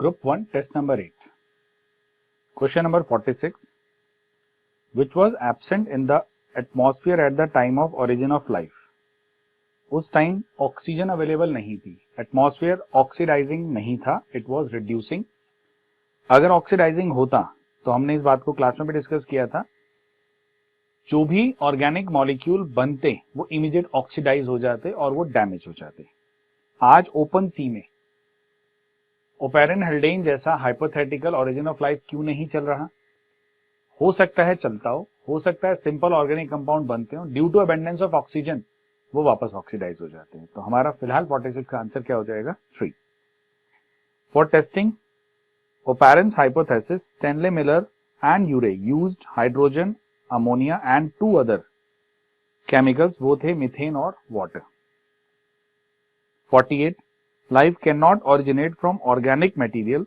Group 1, test number 8. Question number 46. Which was absent in the atmosphere at the time of origin of life? उस time oxygen available नहीं थी, atmosphere oxidising नहीं था, it was reducing. अगर oxidising होता तो हमने इस बात को क्लास में भी डिस्कस किया था, जो भी ऑर्गेनिक मॉलिक्यूल बनते वो इमीडिएट ऑक्सीडाइज हो जाते और वो डैमेज हो जाते। आज ओपन सी में ओपेरन हेल्डेन जैसा हाइपोथेटिकल ओरिजिन ऑफ लाइफ क्यों नहीं चल रहा? हो सकता है चलता हो सकता है सिंपल ऑर्गेनिक कंपाउंड बनते हो, due to abundance of oxygen वो वापस ऑक्सीडाइज हो जाते हैं। तो हमारा फिलहाल 46 का आंसर क्या हो जाएगा? 3। For testing Oparin's hypothesis, Stanley Miller and Urey used hydrogen, ammonia and 2 other chemicals, वो थे मीथेन और water. 48 life can not originate from organic material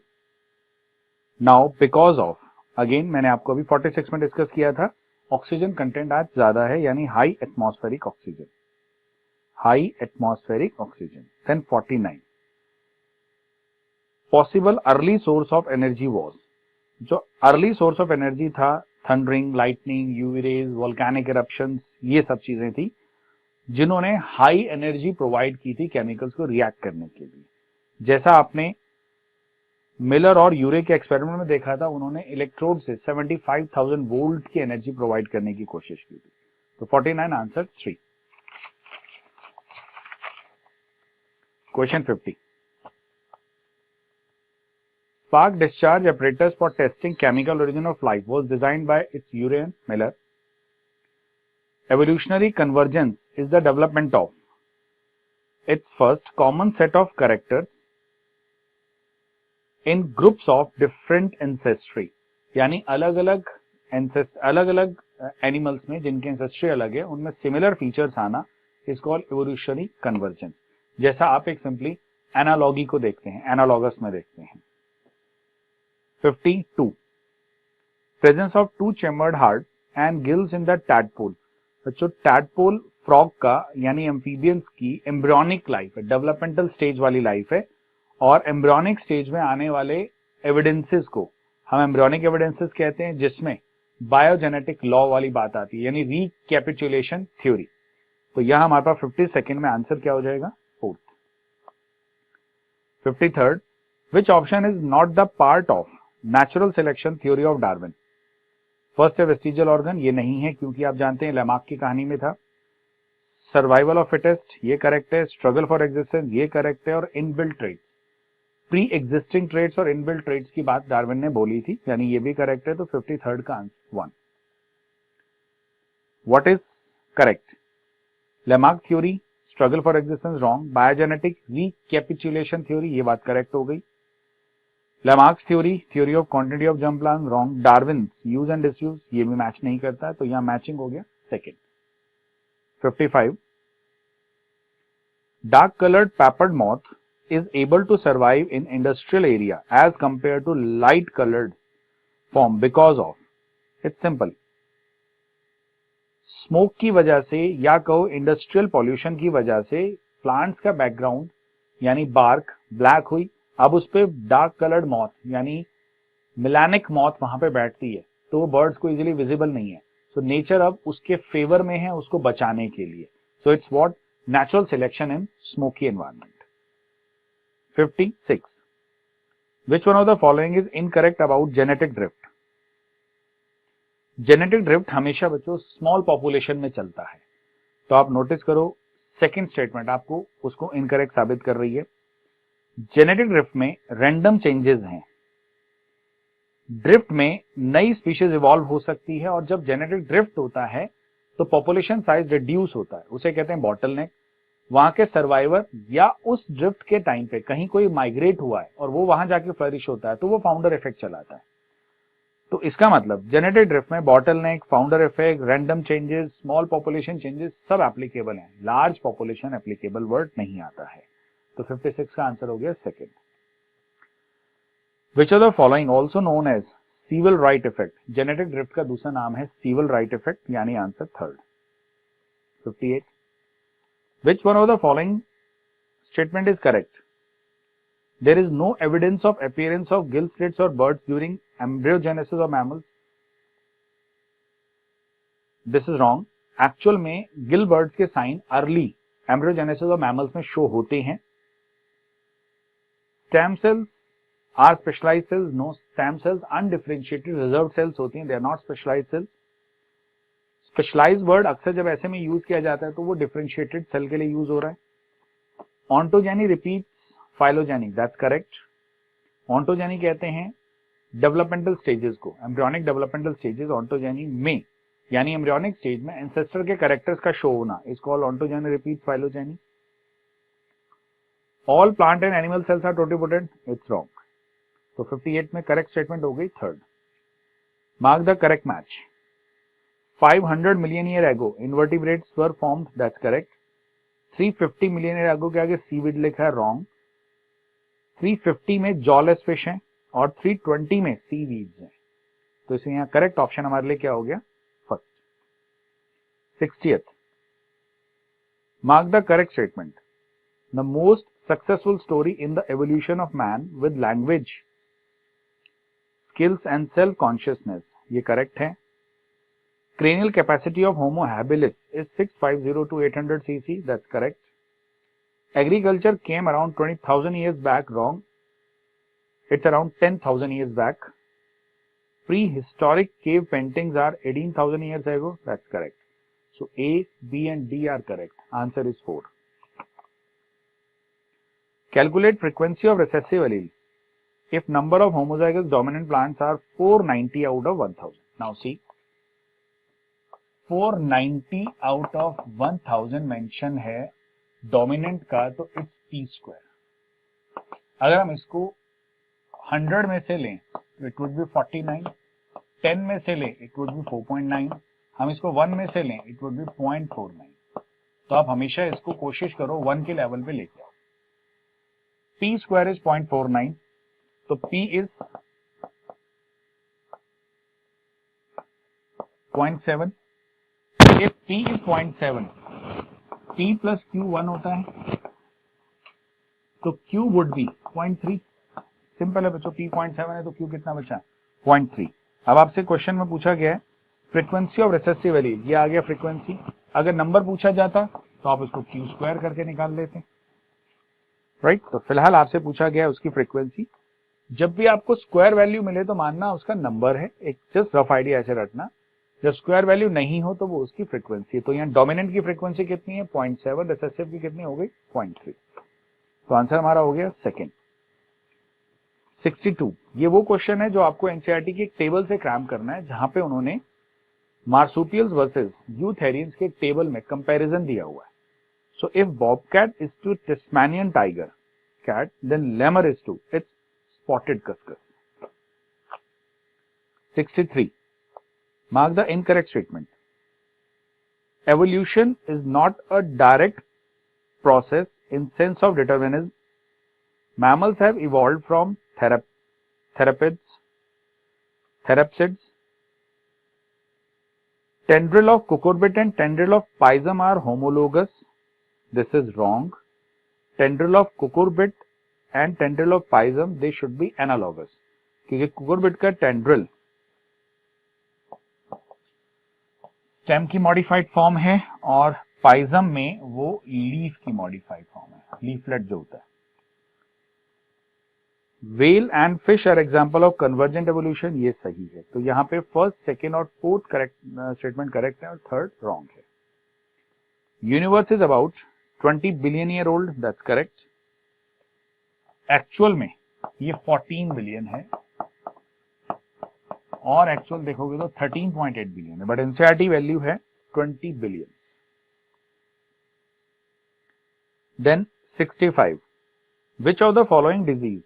now because of, again मैंने आपको अभी 46 में डिस्कस किया था, ऑक्सीजन कंटेंट आज ज्यादा है, यानी high atmospheric oxygen, high atmospheric oxygen. Then 49 possible early source of energy was, जो अर्ली सोर्स ऑफ एनर्जी था thundering, lightning, UV rays, volcanic eruptions, ये सब चीजें थी जिन्होंने हाई एनर्जी प्रोवाइड की थी केमिकल्स को रिएक्ट करने के लिए। जैसा आपने मिलर और यूरे के एक्सपेरिमेंट में देखा था, उन्होंने इलेक्ट्रोड से 75,000 वोल्ट की एनर्जी प्रोवाइड करने की कोशिश की थी। तो 49 answer 3। Question 50 spark discharge apparatus for testing chemical origin of life was designed by its Urey and Miller. Evolutionary convergence is the development of its first common set of characters in groups of different ancestry, यानी अलग अलग animals में जिनके ancestry अलग है उनमें similar features आना is called evolutionary convergence. जैसा आप एक सिंपली एनालॉगी को देखते हैं, एनालॉगस में देखते हैं। 52 presence of 2 chambered heart and gills in the tadpole. बच्चों टैडपोल फ्रॉग का यानी एम्फीबियंस की एम्ब्रियोनिक लाइफ है, डेवलपमेंटल स्टेज वाली लाइफ है, और एम्ब्रियोनिक स्टेज में आने वाले एविडेंसेस को हम एम्ब्रियोनिक एविडेंसेस कहते हैं, जिसमें बायोजेनेटिक लॉ वाली बात आती है, यानी रिकैपिचुलेशन थ्योरी। तो यह हमारे पास 52nd में आंसर क्या हो जाएगा? 4th। 53rd which option is not the part of natural selection theory of Darwin? First है वेस्टिजियल ऑर्गन, ये नहीं है क्योंकि आप जानते हैं लेमार्क की कहानी में था। सर्वाइवल ऑफ फिटेस्ट, ये करेक्ट है। स्ट्रगल फॉर एग्जिस्टेंस, ये करेक्ट है। और inbuilt traits, pre existing traits और इनबिल्ट ट्रेट्स की बात डार्विन ने बोली थी, यानी ये भी करेक्ट है। तो 53rd का answer 1। What is correct? Lamarck theory, struggle for existence wrong, biogenetic recapitulation theory, ये बात करेक्ट हो गई। Lamarck's theory, theory of quantity of germ plant wrong, Darwin use and disuse, ये भी मैच नहीं करता है, तो यहां मैचिंग हो गया 2nd। 55 dark coloured peppered moth is able to survive in industrial area as compared to light colored form because of, it's simple, smoke की वजह से या कहो इंडस्ट्रियल पॉल्यूशन की वजह से प्लांट्स का बैकग्राउंड यानी बार्क ब्लैक हुई, अब उस पे डार्क कलर्ड मॉथ यानी मिलानिक मॉथ वहां पे बैठती है, तो वो बर्ड्स को इजीली विजिबल नहीं है। सो नेचर अब उसके फेवर में है उसको बचाने के लिए। So it's what natural selection in smoky environment. 56 which one of the following is incorrect about genetic drift? Genetic drift हमेशा बच्चों स्मॉल पॉपुलेशन में चलता है, तो आप नोटिस करो 2nd स्टेटमेंट आपको उसको इनकरेक्ट साबित कर रही है। जेनेटिक ड्रिफ्ट में रैंडम चेंजेस हैं, ड्रिफ्ट में नई स्पीशीज इवॉल्व हो सकती है, और जब जेनेटिक ड्रिफ्ट होता है तो पॉपुलेशन साइज रिड्यूस होता है, उसे कहते हैं बॉटलनेक। वहां के सर्वाइवर या उस ड्रिफ्ट के टाइम पे कहीं कोई माइग्रेट हुआ है और वो वहां जाके फ्लरिश होता है, तो वो फाउंडर इफेक्ट चलाता है। तो इसका मतलब जेनेटिक ड्रिफ्ट में bottleneck, founder effect, random changes, small population changes सब एप्लीकेबल हैं, लार्ज पॉपुलेशन एप्लीकेबल वर्ड नहीं आता है। तो 56 का आंसर हो गया 2nd। Which of the following also known as Sewall Wright effect? Genetic drift का दूसरा नाम है सीवल राइट इफेक्ट, यानी answer 3rd। 58 which one of the following statement is correct? There is no evidence of appearance of gill slits or buds during embryogenesis of mammals. This is wrong. Actual में gill birds के sign early embryogenesis of mammals में show होते हैं. Stem cells are specialised cells. No, stem cells undifferentiated reserve cells होती हैं, they are not specialised cells. Specialised word अक्सर जब ऐसे में यूज किया जाता है तो वो डिफरेंशिएटेड सेल के लिए यूज हो रहा है. Ontogeny repeats phylogeny, that's correct. Ontogeny कहते हैं डेवलपमेंटल स्टेजेस को, एम्ब्रियोनिक डेवलपमेंटल स्टेजेस ऑन्टोजेनी में, यानी एम्ब्रियोनिक स्टेज में एंसेस्टर के कैरेक्टर्स का शो होना is called ontogeny repeat phylogeny. All plant and animal cells are totipotent, it's wrong. तो 58 में करेक्ट स्टेटमेंट हो गई third. Mark the correct match. 500 million year ago invertebrates were formed, that's correct. 350 million year ago के आगे seaweed लिखा है, wrong. 350 में jawless fish हैं और 320 में सीवीड्स हैं. तो इसलिए यहाँ करेक्ट ऑप्शन हमारे लिए क्या हो गया, first. 60th. Mark the correct statement. The most successful story in the evolution of man with language, skills and self consciousness, ये करेक्ट है. Cranial capacity of Homo habilis is 650 to 800 cc, that's correct. Agriculture came around 20,000 years back, wrong. It's around 10,000 years back. Prehistoric cave paintings are 18,000 years ago, that's correct. So A, B and D are correct. Answer is 4. Calculate frequency of recessive alleles if number of homozygous dominant plants are 490 out of 1000. Now see, 490 out of 1000 mention है dominant का, तो it's P square. अगर हम इसको 100 में से लें तो इट वुड बी 49. 10 में से लें इट वुड बी 4.9. हम इसको 1 में से लें इट वुड बी 0.49. तो आप हमेशा इसको कोशिश करो 1 के लेवल पे लेके आओ. पी स्क्वायर इज 0.49, तो P is 0.7. If P is 0.7, P plus Q 1 होता है, तो Q would be 0.3. सिंपल है बच्चों, P 0.7 है तो Q कितना बचा, 0.3. अब आपसे क्वेश्चन में पूछा गया है फ्रीक्वेंसी ऑफ रिसेसिव एलील, ये आ गया फ्रीक्वेंसी. अगर नंबर पूछा जाता तो आप इसको Q स्क्वायर करके निकाल लेते, राइट. तो फिलहाल आपसे पूछा गया है उसकी फ्रीक्वेंसी. जब भी आपको स्क्वायर वैल्यू मिले तो मानना उसका नंबर है, एक जस्ट रफ आइडिया ऐसे रखना. जब स्क्वायर वैल्यू नहीं हो तो वो उसकी फ्रीक्वेंसी है. तो यहाँ डोमिनेंट की फ्रीक्वेंसी कितनी है, 0.7. रिसेसिव की कितनी हो गई, 0.3. तो आंसर हमारा हो गया सेकंड. 62. ये वो क्वेश्चन है जो आपको एनसीईआरटी की एक टेबल से क्रैम करना है, जहां पे उन्होंने मार्सुपियल्स वर्सेस यूथेरियंस के टेबल में कंपैरिजन दिया हुआ है. So if bobcat is to Tasmanian tiger cat, then lemur is to its spotted cuscus. 63. Mark the incorrect statement. Evolution is not a direct process in sense of determinism. Mammals have evolved from therapsids. Tendril of cucurbit and tendril of pisum are homologous. This is wrong. Tendril of cucurbit and tendril of pisum, they should be analogous. क्योंकि cucurbit का tendril stem की modified form है और पाइजम में वो leaf की modified form है, leaflet जो होता है. Whale and fish are example of convergent evolution, ये सही है. तो यहाँ पे फर्स्ट, सेकंड और फोर्थ करेक्ट स्टेटमेंट करेक्ट है और थर्ड रॉन्ग है. Universe is about 20 billion year old, that's correct. Actual में ये 14 बिलियन है और एक्चुअल देखोगे तो 13.8 बिलियन है, बट एनसीईआरटी वैल्यू है 20 billion. Then 65. Which of the following disease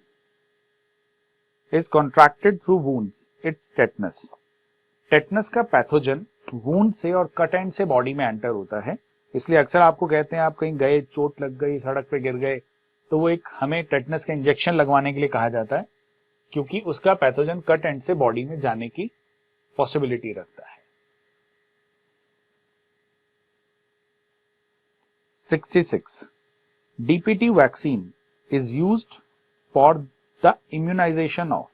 is contracted through wound, it's tetanus. Tetanus का पैथोजन वुंड से और कट एंड से बॉडी में एंटर होता है, इसलिए अक्सर आपको कहते हैं आप कहीं गए, चोट लग गई, सड़क पे गिर गए, तो वो एक हमें टेटनस का इंजेक्शन लगवाने के लिए कहा जाता है, क्योंकि उसका पैथोजन कट एंड से बॉडी में जाने की पॉसिबिलिटी रखता है. 66. DPT vaccine is used for the immunisation of.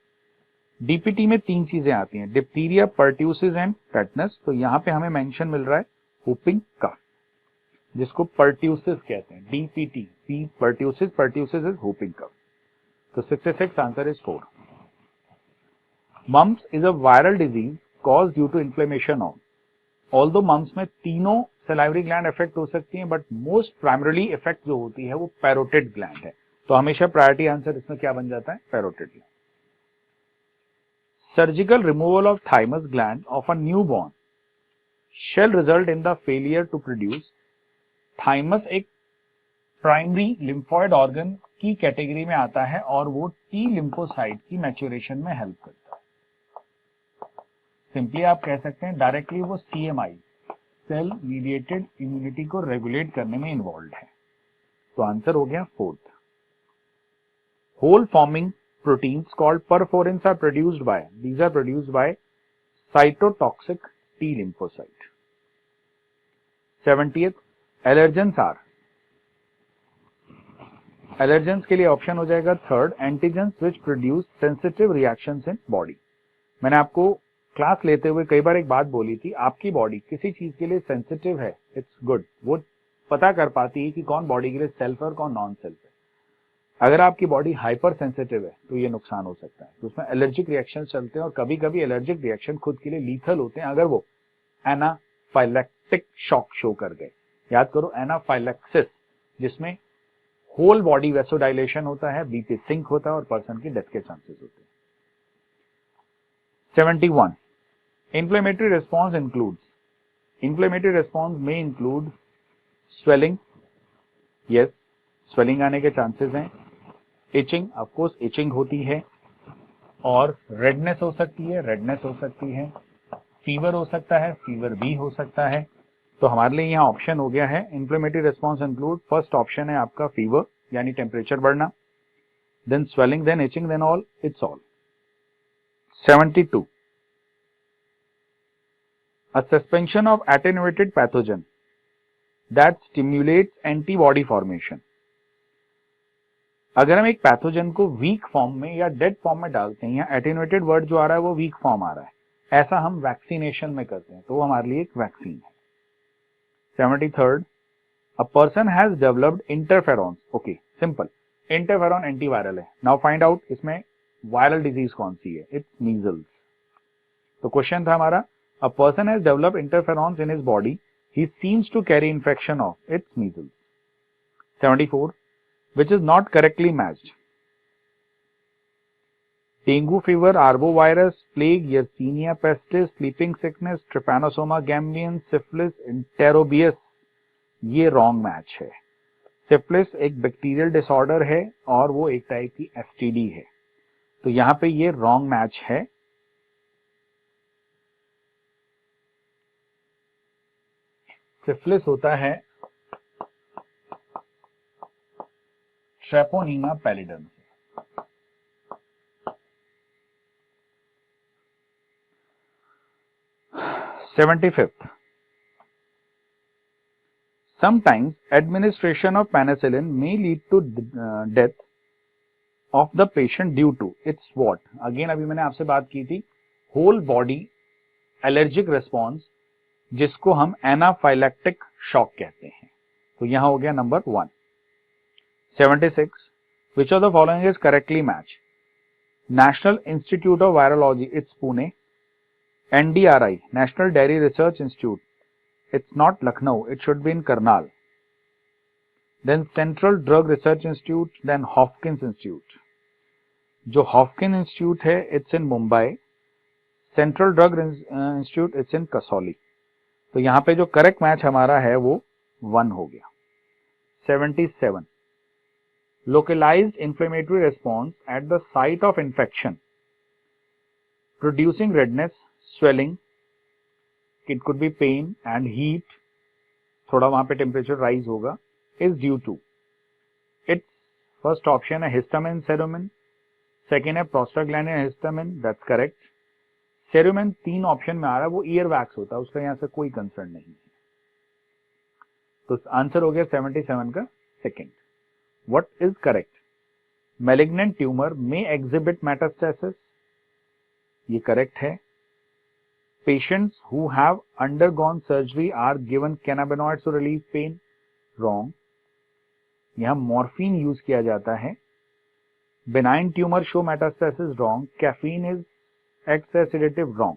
DPT में 3 चीजें आती हैं, डिप्थीरिया, पर्ट्यूसिस एंड टेटनस। तो यहाँ पे हमें मेंशन मिल रहा है whooping कफ, जिसको पर्ट्यूसिस कहते हैं। DPT, P pertussis, pertussis is whooping cough. तो 66 answer is 4। Mumps is a viral disease cause due to inflammation of. Although mumps में तीनों सलाइवरी ग्लैंड इफेक्ट हो सकती हैं, बट मोस्ट प्राइमरीली इफेक्ट जो होती है वो पैरोटिड ग्लैंड है। तो हमेशा प्रायोरिटी आंसर इसमें क्या बन जाता है? Parotid gland. Surgical removal of thymus gland of a newborn shall result in the failure to produce। Thymus एक प्राइमरी लिम्फॉइड ऑर्गन की कैटेगरी में आता है और वो टी लिम्फोसाइट की मैच्योरेशन में हेल्प करता है। सिंपली आप कह सकते हैं डायरेक्टली वो CMI, सेल मीडिएटेड इम्यूनिटी को रेगुलेट करने में इन्वॉल्व है। तो आंसर हो गया 4th। Hole forming proteins called perforins are produced by, these are produced by cytotoxic T lymphocyte. 70th, allergens are. Allergens के लिए ऑप्शन हो जाएगा 3rd, antigens which produce sensitive reactions in body. मैंने आपको क्लास लेते हुए कई बार एक बात बोली थी, आपकी बॉडी किसी चीज के लिए सेंसिटिव है, इट्स गुड, वो पता कर पाती है कि कौन बॉडी के लिए सेल्फ है और कौन नॉन सेल्फ है। अगर आपकी बॉडी हाइपर सेंसिटिव है तो ये नुकसान हो सकता है। तो उसमें एलर्जिक रिएक्शन चलते हैं और कभी कभी एलर्जिक रिएक्शन खुद के लिए लीथल होते हैं अगर वो एनाफाइलैक्टिक शॉक शो कर गए। याद करो एनाफाइलैक्सिस, जिसमें होल बॉडी वेसोडाइलेशन होता है, बीपी सिंक होता है और पर्सन की डेथ के चांसेस होते हैं। 71, inflammatory response includes. Inflammatory response में इंक्लूड स्वेलिंग, यस स्वेलिंग आने के चांसेस हैं। इचिंग, ऑफ कोर्स इचिंग होती है, और रेडनेस हो सकती है, रेडनेस हो सकती है, फीवर हो सकता है, फीवर भी हो सकता है। तो हमारे लिए यहाँ ऑप्शन हो गया है inflammatory response include, first option है आपका फीवर यानी टेम्परेचर बढ़ना, then swelling, then itching, then all, it's all. 72, a suspension of attenuated pathogen that stimulates antibody formation। अगर हम एक पैथोजन को वीक फॉर्म में या डेड फॉर्म में डालते हैं, या एटेन्यूएटेड वर्ड जो आ रहा है वो वीक फॉर्म आ रहा है, ऐसा हम वैक्सीनेशन में करते हैं, तो वो हमारे लिए एक वैक्सीन है। 73rd, a person has developed interferons। Okay simple, interferon antiviral है। नाउ फाइंड आउट इसमें वायरल डिजीज कौन सी है? It's measles. तो क्वेश्चन था हमारा, a person has developed interferons in his body, he seems to carry infection of, it's measles। 74, which is not correctly matched। dengue fever, arbovirus, plague, yersinia pestis, sleeping sickness, trypanosoma gambians, syphilis, enterobius, ये wrong match है। Syphilis एक bacterial disorder है और वो एक type की STD है, तो यहाँ पे ये रॉन्ग मैच है। सिफिलिस होता है ट्रेपोनीमा pallidum. 75th, sometimes administration of penicillin may lead to death of the patient due to, it's what? Again अभी मैंने आपसे बात की थी, होल बॉडी एलर्जिक रिस्पॉन्स, जिसको हम एनाफाइलैक्टिक शॉक कहते हैं। तो यहां हो गया number 1। 76, which of the following is correctly matched? National Institute of Virology, it's Pune। NDRI, National Dairy Research Institute, it's not Lucknow, it should be in Karnal। Then Central Drug Research Institute, then Hopkins Institute। जो Hopkin institute है it's in Mumbai, central drug institute it's in Kasauli. तो यहाँ पे जो correct match हमारा है वो 1 हो गया। 77, localized inflammatory response at the site of infection producing redness, swelling, it could be pain and heat, थोड़ा वहां पे टेम्परेचर राइज होगा, is due to, its first option है हिस्टामिन सेरोमिन, सेकेंड है prostaglandin histamine, that's correct. Serotonin 3 option में आ रहा है, वो ईयर वैक्स होता है, उसका यहाँ से कोई कंसर्न नहीं है। तो आंसर हो गया 77 का second. What is correct? Malignant tumor may exhibit metastasis, ये करेक्ट है. Patients who have undergone surgery are given cannabinoids to relieve pain, wrong. यहाँ मॉर्फिन यूज किया जाता है. Benign tumor show metastasis, wrong. Caffeine is acts as sedative, wrong.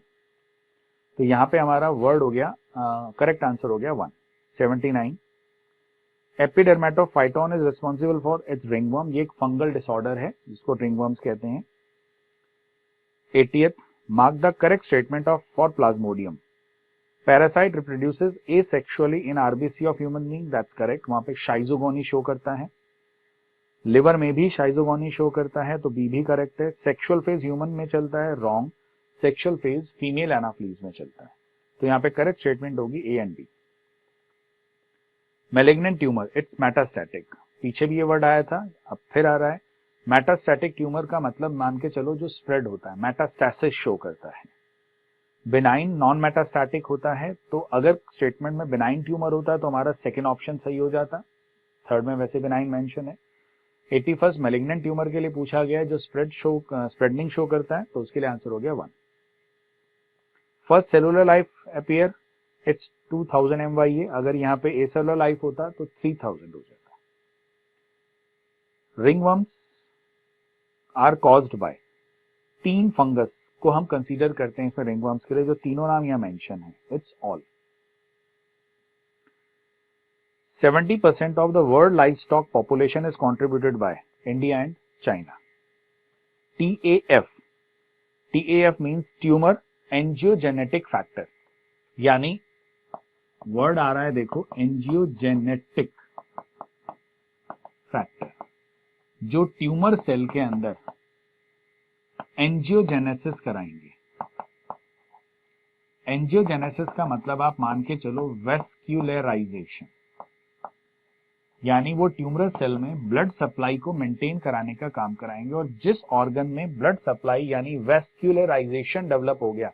तो यहाँ पे हमारा वर्ड हो गया, करेक्ट आंसर हो गया 1. 79. Epidermophyton is responsible for its ringworm, ये एक फंगल डिसऑर्डर है जिसको रिंगवर्म्स कहते हैं. 80th, mark the correct statement of for Plasmodium. Parasite reproduces asexually in RBC of human being, that's correct. वहां पे शाइजोगोनी शो करता है. लिवर में भी शाइजोगोनी शो करता है, तो बी भी करेक्ट है. सेक्सुअल फेज ह्यूमन में चलता है, wrong. Sexual phase female anopheles में चलता है. तो यहाँ पे करेक्ट स्टेटमेंट होगी A and B. Malignant tumour, it's metastatic. पीछे भी ये वर्ड आया था, अब फिर आ रहा है. मेटास्टैटिक ट्यूमर का मतलब मान के चलो जो स्प्रेड होता है, मेटास्टैसिस शो करता है. बिनाइन नॉन मेटास्टैटिक होता है, तो अगर स्टेटमेंट में बिनाइन ट्यूमर होता है तो हमारा सेकेंड ऑप्शन सही हो जाता. थर्ड में वैसे बिनाइन मेंशन है. 81st, मैलिग्नेंट ट्यूमर के लिए पूछा गया है जो स्प्रेडिंग शो करता है, तो उसके लिए आंसर हो गया 1. First cellular life appear, it's 2000 MYA. अगर यहाँ पे एसेलुलर लाइफ होता तो 3000 हो जाता. Ringworms are caused by, 3 fungus को हम कंसीडर करते हैं इसमें रिंगवर्म्स के लिए, जो तीनों नाम यहाँ मेंशन है. It's all. 70% of the world livestock population is contributed by India and China. TAF. TAF means tumor angiogenetic factor. यानी वर्ड आ रहा है देखो, एंजियोजेनेटिक फैक्टर, जो ट्यूमर सेल के अंदर एंजियोजेनेसिस कराएंगे. एंजियोजेनेसिस का मतलब आप मान के चलो वेस्क्यूलराइजेशन, यानी वो ट्यूमरल सेल में ब्लड सप्लाई को मेंटेन कराने का काम कराएंगे. और जिस ऑर्गन में ब्लड सप्लाई यानी वेस्क्यूलराइजेशन डेवलप हो गया,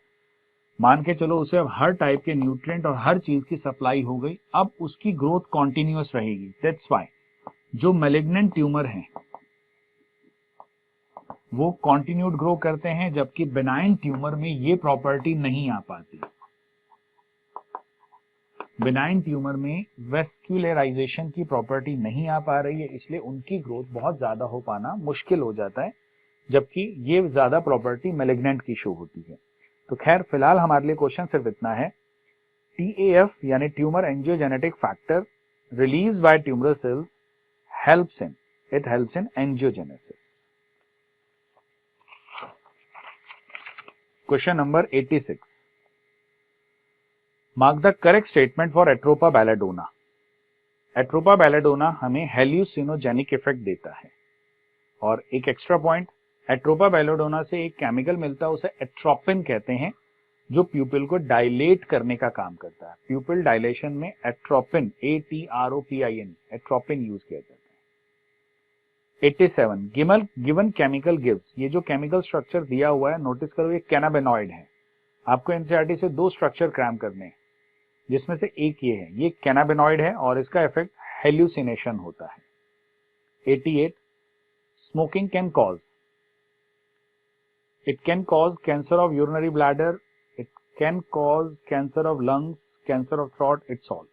मान के चलो उसे अब हर टाइप के न्यूट्रिएंट और हर चीज की सप्लाई हो गई, अब उसकी ग्रोथ कॉन्टिन्यूअस रहेगी. दैट्स व्हाई जो मैलिग्नेंट ट्यूमर हैं वो कॉन्टिन्यूड ग्रो करते हैं, जबकि बेनाइन ट्यूमर में ये प्रॉपर्टी नहीं आ पाती. बेनाइन ट्यूमर में वेस्क्यूलराइजेशन की प्रॉपर्टी नहीं आ पा रही है, इसलिए उनकी ग्रोथ बहुत ज्यादा हो पाना मुश्किल हो जाता है, जबकि ये ज्यादा प्रॉपर्टी मैलिग्नेंट की शो होती है. तो खैर फिलहाल हमारे लिए क्वेश्चन सिर्फ इतना है. TAF यानी tumour angiogenetic factor release by tumoral cells helps in angiogenesis. Question number 86. Mark the correct statement for Atropa belladonna. Atropa belladonna हमें हेल्यूसिनोजेनिक इफेक्ट देता है. और एक एक्स्ट्रा पॉइंट, एट्रोपा बैलेडोना से एक केमिकल मिलता है, उसे एट्रोपिन कहते हैं, जो प्यूपिल को डायलेट करने का काम करता है. प्यूपिल डायलेशन में एट्रोपिन, ATROPIN, एट्रोपिन यूज किया जाता है. 87. गिवन केमिकल गिव्स, ये जो केमिकल स्ट्रक्चर दिया हुआ है नोटिस करो, ये कैनाबिनॉइड है. आपको एनसीईआरटी से 2 स्ट्रक्चर क्रैम करने हैं, जिसमें से एक ये है, ये कैनाबिनॉइड है और इसका इफेक्ट हेल्यूसिनेशन होता है. 88. Smoking can cause, it can cause cancer of urinary bladder, it can cause cancer of lungs, cancer of throat, it's all.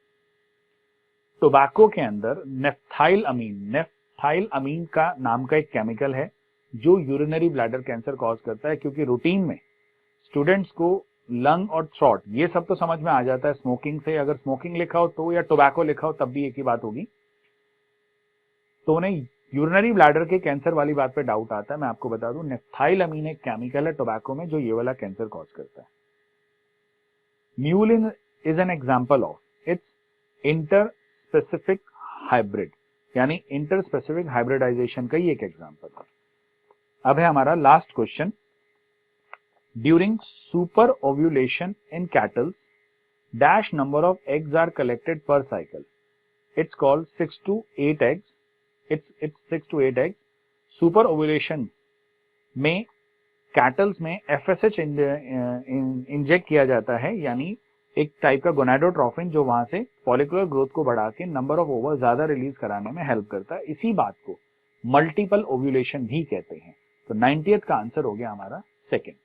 Tobacco के अंदर नेफ्थाइल अमीन का नाम का एक केमिकल है जो यूरिनरी ब्लैडर कैंसर कॉज करता है, क्योंकि रूटीन में स्टूडेंट्स को लंग और थ्रोट ये सब तो समझ में आ जाता है स्मोकिंग से. अगर स्मोकिंग लिखा हो तो या टोबैको लिखा हो तब भी एक ही बात होगी. तो उन्हें यूरिनरी ब्लैडर के कैंसर वाली बात पे डाउट आता है. मैं आपको बता दूं, नेफ्थाइल अमीन एक केमिकल है टोबैको में जो ये वाला कैंसर कॉज करता है. Mule is an example of, its inter specific hybrid, यानी इंटर स्पेसिफिक हाइब्रिडाइजेशन का ही एक एग्जांपल है. अब है हमारा last question. During super ovulation in cattle, dash number of eggs are collected per cycle. It's called 6 to 8 eggs. It's 6 to 8 eggs. Super ovulation में cattles में FSH इंजेक्ट किया जाता है, यानी एक टाइप का गोनाडोट्रोफिन जो वहां से फॉलिकुलर ग्रोथ को बढ़ा के नंबर ऑफ ओवर ज्यादा रिलीज कराने में हेल्प करता है. इसी बात को मल्टीपल ओव्यूलेशन भी कहते हैं। तो 90th का आंसर हो गया हमारा सेकंड।